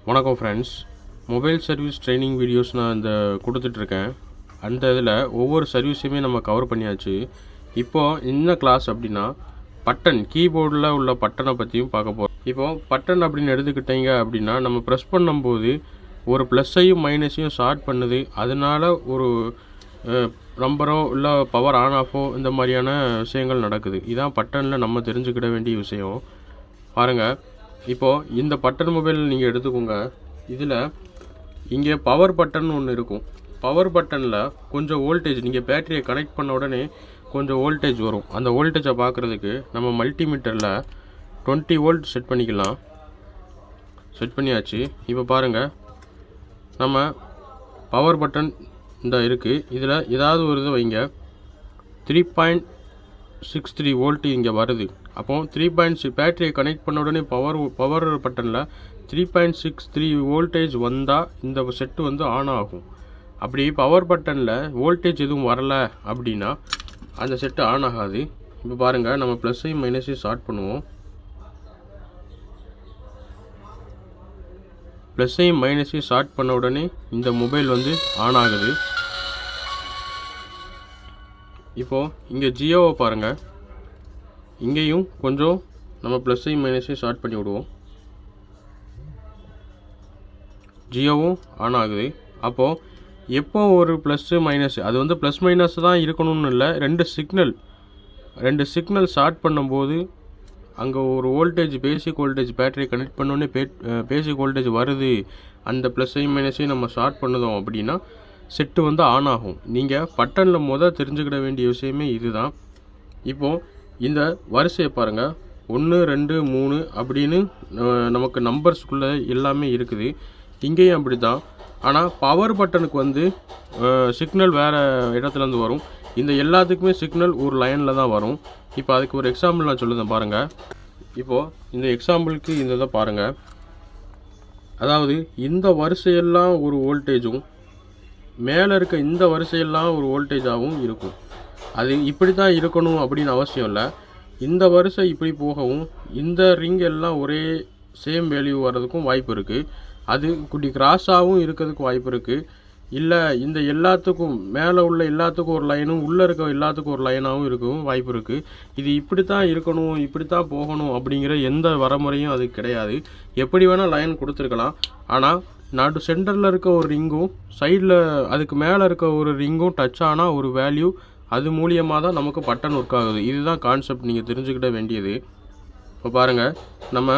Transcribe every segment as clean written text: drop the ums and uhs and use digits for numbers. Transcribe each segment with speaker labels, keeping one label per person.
Speaker 1: வணக்கம் friends. Mobile service training videos நான் கொடுத்துட்ருக்கேன். அந்த இதில் ஒவ்வொரு சர்வீஸையுமே நம்ம கவர் பண்ணியாச்சு. இப்போது என்ன கிளாஸ் அப்படின்னா பட்டன், கீபோர்டில் உள்ள பட்டனை பற்றியும் பார்க்க போகிறோம். இப்போது பட்டன் அப்படின்னு எடுத்துக்கிட்டீங்க அப்படின்னா நம்ம ப்ரெஸ் பண்ணும்போது ஒரு ப்ளஸ்ஸையும் மைனஸையும் ஷார்ட் பண்ணுது. அதனால் ஒரு நம்பரோ இல்லை பவர் ஆன் ஆஃபோ இந்த மாதிரியான விஷயங்கள் நடக்குது. இதுதான் பட்டனில் நம்ம தெரிஞ்சுக்கிட வேண்டிய விஷயம். பாருங்கள், இப்போது இந்த பட்டன் மொபைல் நீங்கள் எடுத்துக்கோங்க. இதில் இங்கே பவர் பட்டன் ஒன்று இருக்கும். பவர் பட்டனில் கொஞ்சம் வோல்டேஜ், நீங்கள் பேட்டரியை கனெக்ட் பண்ண உடனே கொஞ்சம் வோல்டேஜ் வரும். அந்த வோல்டேஜை பார்க்குறதுக்கு நம்ம மல்டிமீட்டரில் 20 வோல்ட் செட் பண்ணிக்கலாம். செட் பண்ணியாச்சு. இப்போ பாருங்கள், நம்ம பவர் பட்டன் இந்த இருக்குது. இதில் ஏதாவது ஒரு இது வைங்க. 3.63 வோல்ட் இங்கே வருது. அப்போ 3.6 பேட்டரியை கனெக்ட் பண்ண உடனே பவர் பட்டனில் 3.63 வோல்டேஜ் வந்தால் இந்த செட்டு ஆன் ஆகும். அப்படி பவர் பட்டனில் வோல்டேஜ் எதுவும் வரலை அப்படின்னா அந்த செட்டு ஆன் ஆகாது. இப்போ பாருங்கள், நம்ம ப்ளஸ்ஸையும் மைனஸையும் ஸ்டார்ட் பண்ணுவோம். ப்ளஸ்ஸையும் மைனஸையும் ஸ்டார்ட் பண்ண உடனே இந்த மொபைல் ஆன் ஆகுது. இப்போது இங்கே ஜியோவை பாருங்கள். இங்கேயும் கொஞ்சம் நம்ம ப்ளஸ்ஸையும் மைனஸையும் ஸ்டார்ட் பண்ணி விடுவோம். ஜியோவும் ஆன் ஆகுது. அப்போது எப்போ ஒரு ப்ளஸ்ஸு மைனஸ், அது ப்ளஸ் மைனஸ் தான் இருக்கணும்னு இல்லை, ரெண்டு சிக்னல் ஸ்டார்ட் பண்ணும்போது அங்கே ஒரு வோல்டேஜ், பேசிக் வோல்டேஜ், பேட்டரி கனெக்ட் பண்ணோடனே பேசிக் வோல்டேஜ் வருது. அந்த ப்ளஸ்ஸையும் மைனஸையும் நம்ம ஸ்டார்ட் பண்ணுதோம் அப்படின்னா செட்டு ஆன் ஆகும். நீங்கள் பட்டனில் தெரிஞ்சுக்கிட வேண்டிய விஷயமே இதுதான். இப்போது இந்த வரிசையை பாருங்கள், 1 2 3 அப்படின்னு நமக்கு நம்பர்ஸ்குள்ளே எல்லாமே இருக்குது. இங்கேயும் அப்படி தான். ஆனால் பவர் பட்டனுக்கு சிக்னல் வேறு இடத்துலேருந்து வரும். இந்த எல்லாத்துக்குமே சிக்னல் ஒரு லைனில் தான் வரும். இப்போ அதுக்கு ஒரு எக்ஸாம்பிள் நான் சொல்லுதேன் பாருங்கள். இப்போது இந்த எக்ஸாம்பிளுக்கு இந்த இதை பாருங்கள். அதாவது இந்த வரிசையெல்லாம் ஒரு வோல்டேஜும் மேலே இருக்க இந்த வரிசையெல்லாம் ஒரு வோல்டேஜாகவும் இருக்கும். அது இப்படி தான் இருக்கணும் அப்படின்னு அவசியம் இல்லை. இந்த வரிசை இப்படி போகவும் இந்த ரிங் எல்லாம் ஒரே சேம் வேல்யூ வர்றதுக்கும் வாய்ப்பு இருக்குது. அது இப்படி கிராஸாகவும் இருக்கிறதுக்கு வாய்ப்பு இருக்குது. இல்லை இந்த எல்லாத்துக்கும் மேலே உள்ள எல்லாத்துக்கும் ஒரு லைனும் உள்ளே இருக்க எல்லாத்துக்கும் ஒரு லைனாகவும் இருக்கவும் வாய்ப்பு இருக்குது. இது இப்படி தான் இருக்கணும், இப்படி தான் போகணும் அப்படிங்கிற எந்த வரமுறையும் அது கிடையாது. எப்படி வேணால் லைன் கொடுத்துருக்கலாம். ஆனால் சென்டரில் இருக்க ஒரு ரிங்கும் சைடில் அதுக்கு மேலே இருக்க ஒரு ரிங்கும் டச் ஆனால் ஒரு வேல்யூ, அது மூலியமாக தான் நமக்கு பட்டன் ஒர்க் ஆகுது. இதுதான் கான்செப்ட், நீங்கள் தெரிஞ்சுக்கிட வேண்டியது. இப்போ பாருங்கள், நம்ம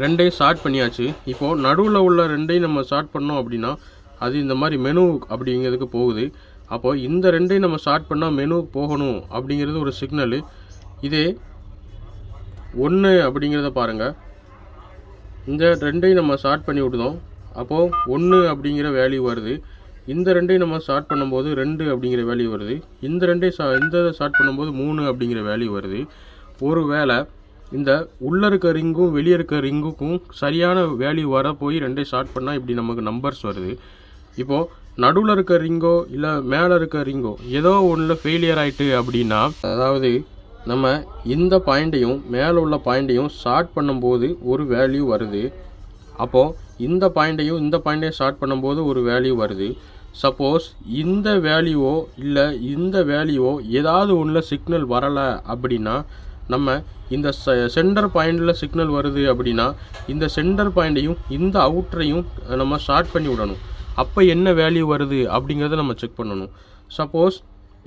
Speaker 1: ரெண்டையும் ஸ்டார்ட் பண்ணியாச்சு. இப்போது நடுவில் உள்ள ரெண்டையும் நம்ம ஸ்டார்ட் பண்ணோம் அப்படின்னா அது இந்த மாதிரி மெனு அப்படிங்கிறதுக்கு போகுது. அப்போது இந்த ரெண்டையும் நம்ம ஸ்டார்ட் பண்ணால் மெனு போகணும் அப்படிங்கிறது ஒரு சிக்னலு. இதே 1 அப்படிங்கிறத பாருங்கள், இந்த ரெண்டையும் நம்ம ஸ்டார்ட் பண்ணி விடுதோம். அப்போது 1 அப்படிங்கிற வேல்யூ வருது. இந்த ரெண்டையும் நம்ம ஸ்டார்ட் பண்ணும்போது 2 அப்படிங்கிற வேல்யூ வருது. இந்த ரெண்டையும் ஸ்டார்ட் பண்ணும்போது 3 அப்படிங்கிற வேல்யூ வருது. ஒரு வேளை இந்த உள்ளே இருக்க ரிங்கும் வெளியே இருக்க ரிங்குக்கும் சரியான வேல்யூ வர போய் ரெண்டையும் ஸ்டார்ட் பண்ணால் இப்படி நமக்கு நம்பர்ஸ் வருது. இப்போது நடுவில் இருக்க ரிங்கோ இல்லை மேலே இருக்க ரிங்கோ ஏதோ ஒன்றில் ஃபெயிலியர் ஆகிட்டு அப்படின்னா, அதாவது நம்ம இந்த பாயிண்ட்டையும் மேலே உள்ள பாயிண்ட்டையும் ஸ்டார்ட் பண்ணும்போது ஒரு வேல்யூ வருது. அப்போது இந்த பாயிண்ட்டையும் ஸ்டார்ட் பண்ணும்போது ஒரு வேல்யூ வருது. சப்போஸ் இந்த வேல்யூவோ இல்லை இந்த வேல்யூவோ ஏதாவது ஒன்றில் சிக்னல் வரலை அப்படின்னா, நம்ம இந்த சென்டர் பாயிண்டில் சிக்னல் வருது அப்படின்னா இந்த சென்டர் பாயிண்ட்டையும் இந்த அவுட்டரையும் நம்ம ஸ்டார்ட் பண்ணி விடணும். அப்போ என்ன வேல்யூ வருது அப்படிங்கிறத நம்ம செக் பண்ணணும். சப்போஸ்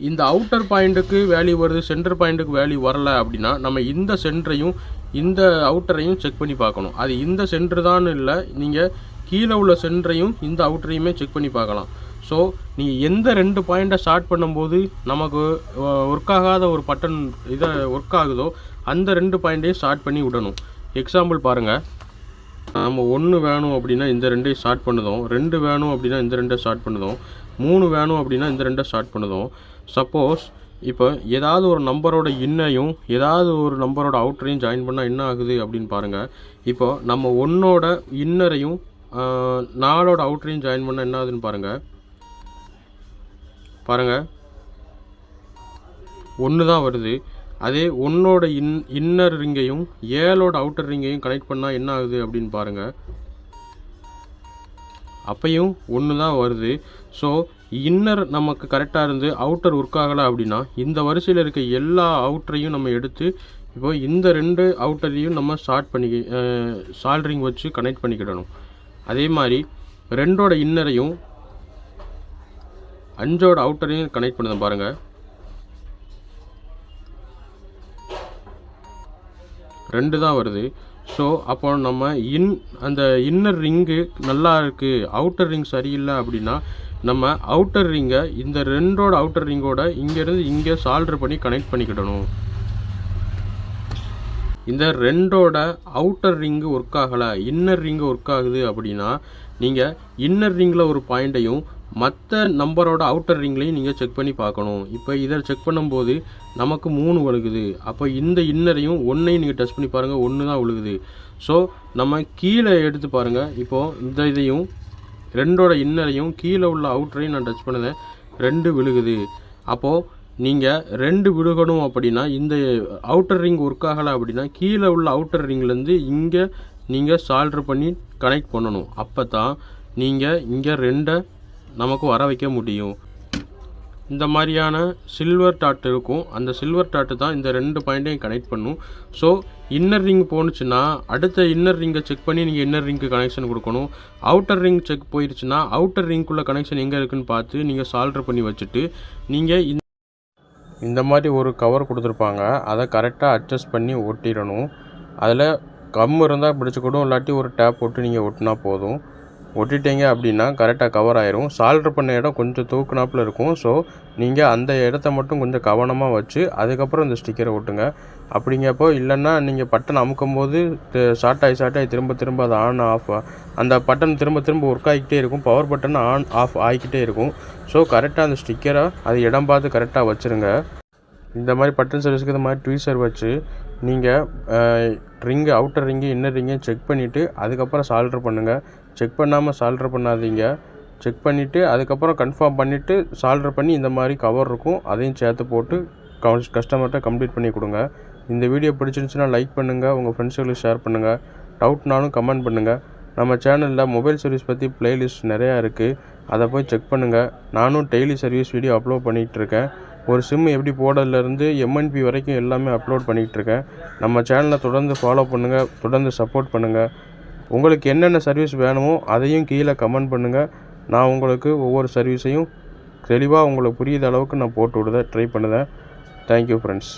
Speaker 1: இந்த அவுட்டர் பாயிண்ட்டுக்கு வேல்யூ வருது, சென்டர் பாயிண்ட்டுக்கு வேல்யூ வரலை அப்படின்னா நம்ம இந்த சென்டரையும் இந்த அவுட்டரையும் செக் பண்ணி பார்க்கணும். அது இந்த சென்டர் தான் இல்லை, நீங்கள் கீழே உள்ள சென்டரையும் இந்த அவுட்டரையுமே செக் பண்ணி பார்க்கலாம். ஸோ நீங்கள் எந்த 2 பாயிண்ட்டை ஸ்டார்ட் பண்ணும்போது நமக்கு ஒர்க் ஆகாத ஒரு பட்டன் இதை ஒர்க் ஆகுதோ அந்த 2 பாயிண்ட்டையும் ஸ்டார்ட் பண்ணி விடணும். எக்ஸாம்பிள் பாருங்கள், நம்ம 1 வேணும் அப்படின்னா இந்த 2ஐயும் ஸ்டார்ட் பண்ணுதோம், 2 வேணும் அப்படின்னா இந்த 2ஐ ஸ்டார்ட் பண்ணுதோம், 3 வேணும் அப்படின்னா இந்த 2ஐ ஸ்டார்ட் பண்ணுதோம். சப்போஸ் இப்போ ஏதாவது ஒரு நம்பரோட இன்னையும் ஏதாவது ஒரு நம்பரோட அவுட்டரையும் ஜாயின் பண்ணால் என்ன ஆகுது அப்படின்னு பாருங்கள். இப்போ நம்ம 1ஓட இன்னரையும் 4ஓட அவுட்டரையும் ஜாயின் பண்ணால் என்ன ஆகுதுன்னு பாருங்கள். 1 தான் வருது. அதே 1ஓட இன்னர் ரிங்கையும் 7ஓட அவுட்டர் ரிங்கையும் கனெக்ட் பண்ணால் என்ன ஆகுது அப்படின்னு பாருங்கள். அப்பையும் 1 தான் வருது. ஸோ இன்னர் நமக்கு கரெக்டாக இருந்து அவுட்டர் ஒர்க் ஆகலை அப்படின்னா இந்த வரிசையில் இருக்க எல்லா அவுட்டரையும் நம்ம எடுத்து இப்போ இந்த 2 அவுட்டரையும் நம்ம சால்ட்ரிங் வச்சு கனெக்ட் பண்ணிக்கிடணும். அதே மாதிரி 2ஓட இன்னரையும் 5ஓட அவுட்டரையும் கனெக்ட் பண்ணுது பாருங்கள். 2 தான் வருது. ஸோ அப்போ நம்ம அந்த இன்னர் ரிங்கு நல்லா இருக்குது, அவுட்டர் ரிங் சரியில்லை அப்படின்னா நம்ம அவுட்டர் ரிங்கை இந்த 2ஓட அவுட்டர் ரிங்கோட இங்கேருந்து இங்கே சால்ட்ரு பண்ணி கனெக்ட் பண்ணிக்கிடணும். இந்த 2ஓட அவுட்டர் ரிங்கு ஒர்க் ஆகலை, இன்னர் ரிங்கு ஒர்க் ஆகுது அப்படின்னா நீங்கள் இன்னர் ரிங்கில் ஒரு பாயிண்ட்டையும் மற்ற நம்பரோட அவுட்டர் ரிங்லையும் நீங்கள் செக் பண்ணி பார்க்கணும். இப்போ இதை செக் பண்ணும்போது நமக்கு 3 விழுகுது. அப்போ இந்த இன்னரையும் 1ஐயும் நீங்கள் டெஸ்ட் பண்ணி பாருங்கள், 1 தான் விழுகுது. ஸோ நம்ம கீழே எடுத்து பாருங்கள். இப்போது இந்த இதையும் 2ஓட இன்னரையும் கீழே உள்ள அவுட்டரையும் நான் டச் பண்ணுதேன், 2 விழுகுது. அப்போது நீங்கள் 2 விழுகணும் அப்படின்னா இந்த அவுட்டர் ரிங் ஒர்க் ஆகலை அப்படின்னா கீழே உள்ள அவுட்டர் ரிங்லேருந்து இங்கே நீங்கள் சால்ட்ரு பண்ணி கனெக்ட் பண்ணணும். அப்போ தான் நீங்கள் இங்கே 2ஐ நமக்கு வர வைக்க முடியும். இந்த மாதிரியான சில்வர் டாட் இருக்கும். அந்த சில்வர் டாட்டு தான் இந்த 2 பாயிண்ட்டையும் கனெக்ட் பண்ணும். ஸோ இன்னர் ரிங் போணுச்சுன்னா அடுத்த இன்னர் ரிங்கை செக் பண்ணி நீங்கள் இன்னர் ரிங்க்கு கனெக்ஷன் கொடுக்கணும். அவுட்டர் ரிங் செக் போயிடுச்சுன்னா அவுட்டர் ரிங்குள்ளே கனெக்ஷன் எங்கே இருக்குதுன்னு பார்த்து நீங்கள் சால்ட்ரு பண்ணி வச்சுட்டு நீங்கள் இந்த மாதிரி ஒரு கவர் கொடுத்துருப்பாங்க, அதை கரெக்டாக அட்ஜஸ்ட் பண்ணி ஒட்டிடணும். அதில் கம் இருந்தால் பிடிச்சிக்கூடும், இல்லாட்டி ஒரு டேப் போட்டு நீங்கள் ஒட்டினா போதும். ஒட்டிட்டீங்க அப்படின்னா கரெக்டாக கவர் ஆயிரும். சால்ட்ரு பண்ண இடம் கொஞ்சம் தூக்குனாப்பில் இருக்கும். ஸோ நீங்கள் அந்த இடத்த மட்டும் கொஞ்சம் கவனமாக வச்சு அதுக்கப்புறம் இந்த ஸ்டிக்கரை ஒட்டுங்க. அப்படிங்கப்போ இல்லைன்னா நீங்கள் பட்டன் அமுக்கும் போது ஷார்ட் ஆகி திரும்ப அது ஆன் ஆஃப், அந்த பட்டன் திரும்ப ஒர்க் ஆகிக்கிட்டே இருக்கும். பவர் பட்டன் ஆன் ஆஃப் ஆகிக்கிட்டே இருக்கும். ஸோ கரெக்டாக அந்த ஸ்டிக்கரை அது இடம் பார்த்து கரெக்டாக வச்சுருங்க. இந்த மாதிரி பட்டன் சர்வீஸுக்கு இந்த மாதிரி ட்வீசர் வச்சு நீங்கள் ரிங்கு அவுட்டர் ரிங்கு இன்னர் ரிங்கையும் செக் பண்ணிவிட்டு அதுக்கப்புறம் சால்ட்ரு பண்ணுங்கள். செக் பண்ணாமல் சால்ட்ரு பண்ணாதீங்க. செக் பண்ணிவிட்டு அதுக்கப்புறம் கன்ஃபார்ம் பண்ணிவிட்டு சால்ட்ரு பண்ணி இந்த மாதிரி கவர் இருக்கும், அதையும் சேர்த்து போட்டு கஸ்டமர்கிட்ட கம்ப்ளீட் பண்ணி கொடுங்க. இந்த வீடியோ பிடிச்சிருந்துச்சுன்னா லைக் பண்ணுங்கள், உங்கள் ஃப்ரெண்ட்ஸுகளுக்கு ஷேர் பண்ணுங்கள், டவுட்னாலும் கமெண்ட் பண்ணுங்கள். நம்ம சேனலில் மொபைல் சர்வீஸ் பற்றி ப்ளேலிஸ்ட் நிறையா இருக்குது, அதை போய் செக் பண்ணுங்கள். நானும் டெய்லி சர்வீஸ் வீடியோ அப்லோட் பண்ணிகிட்ருக்கேன். ஒரு சிம் எப்படி போடுறதுலேருந்து எம்என்பி வரைக்கும் எல்லாமே அப்லோட் பண்ணிகிட்ருக்கேன். நம்ம சேனலை தொடர்ந்து ஃபாலோ பண்ணுங்கள், தொடர்ந்து சப்போர்ட் பண்ணுங்கள். உங்களுக்கு என்னென்ன சர்வீஸ் வேணுமோ அதையும் கீழே கமெண்ட் பண்ணுங்கள். நான் உங்களுக்கு ஒவ்வொரு சர்வீஸையும் தெளிவாக உங்களுக்கு புரியுத அளவுக்கு நான் போட்டு விட ட்ரை பண்ணுவேன். Thank you friends.